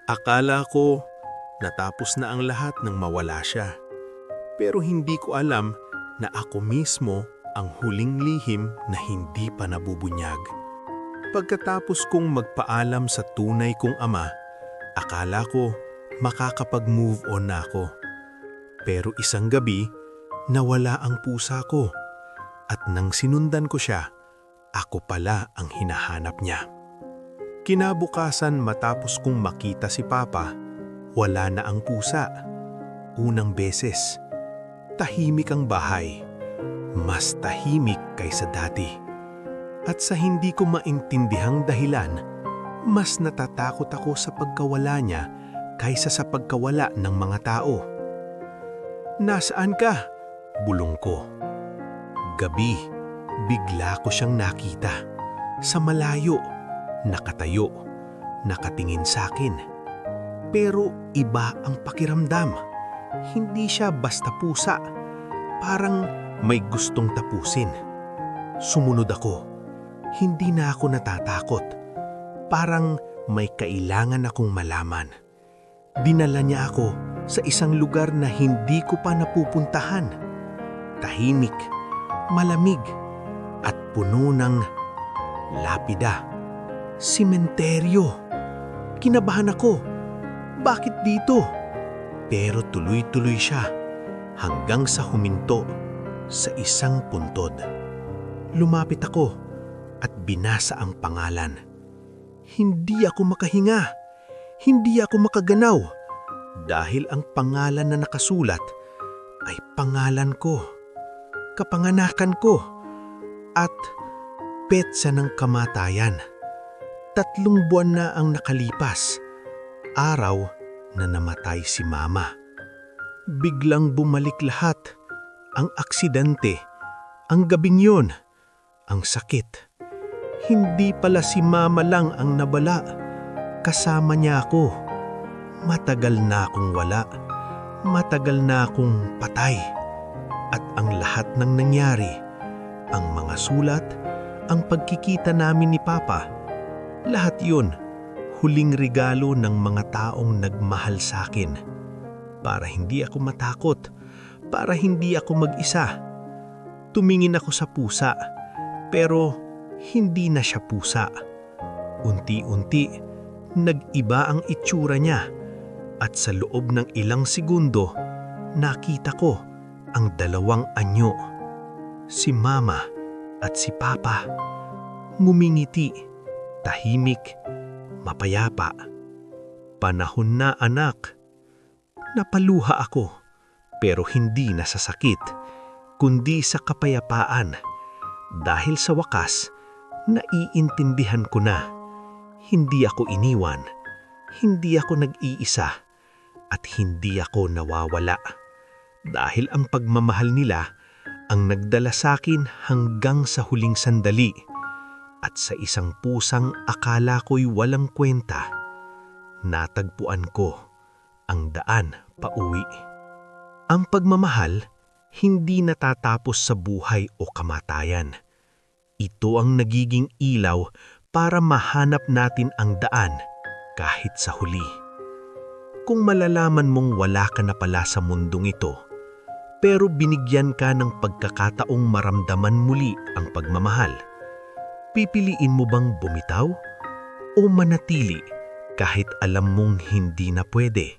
Akala ko natapos na ang lahat nang mawala siya. Pero hindi ko alam na ako mismo ang huling lihim na hindi pa nabubunyag. Pagkatapos kong magpaalam sa tunay kong ama, akala ko makakapag-move on na ako. Pero isang gabi, nawala ang pusa ko. At nang sinundan ko siya, ako pala ang hinahanap niya. Kinabukasan matapos kong makita si Papa, wala na ang pusa. Unang beses, tahimik ang bahay. Mas tahimik kaysa dati. At sa hindi ko maintindihang dahilan, mas natatakot ako sa pagkawala niya kaysa sa pagkawala ng mga tao. "Nasaan ka?" bulong ko. Gabi, bigla ko siyang nakita. Sa malayo, nakatayo, nakatingin sa akin. Pero iba ang pakiramdam. Hindi siya basta pusa. Parang may gustong tapusin. Sumunod ako. Hindi na ako natatakot. Parang may kailangan akong malaman. Dinala niya ako sa isang lugar na hindi ko pa napupuntahan. Tahimik, malamig, at puno ng lapida. Sementeryo. Kinabahan ako. Bakit dito? Pero tuloy-tuloy siya hanggang sa huminto sa isang puntod. Lumapit ako at binasa ang pangalan. Hindi ako makahinga. Hindi ako makaganaw. Dahil ang pangalan na nakasulat ay pangalan ko, kapanganakan ko, at petsa ng kamatayan. 3 buwan na ang nakalipas, araw na namatay si Mama. Biglang bumalik lahat, ang aksidente, ang gabing yun, ang sakit. Hindi pala si Mama lang ang nabala, kasama niya ako. Matagal na akong wala, matagal na akong patay. At ang lahat ng nangyari, ang mga sulat, ang pagkikita namin ni Papa, lahat yun, huling regalo ng mga taong nagmahal sa akin. Para hindi ako matakot, para hindi ako mag-isa. Tumingin ako sa pusa, pero hindi na siya pusa. Unti-unti, nag-iba ang itsura niya. At sa loob ng ilang segundo, nakita ko ang 2 anyo. Si Mama at si Papa. Ngumingiti, tahimik, mapayapa. "Panahon na, anak." Napaluha ako, pero hindi na sa sakit, kundi sa kapayapaan. Dahil sa wakas, naiintindihan ko na. Hindi ako iniwan, hindi ako nag-iisa, at hindi ako nawawala. Dahil ang pagmamahal nila ang nagdala sa akin hanggang sa huling sandali. At sa isang pusang akala ko'y walang kwenta, natagpuan ko ang daan pauwi. Ang pagmamahal hindi natatapos sa buhay o kamatayan. Ito ang nagiging ilaw para mahanap natin ang daan kahit sa huli. Kung malalaman mong wala ka na pala sa mundong ito, pero binigyan ka ng pagkakataong maramdaman muli ang pagmamahal, pipiliin mo bang bumitaw o manatili kahit alam mong hindi na pwede?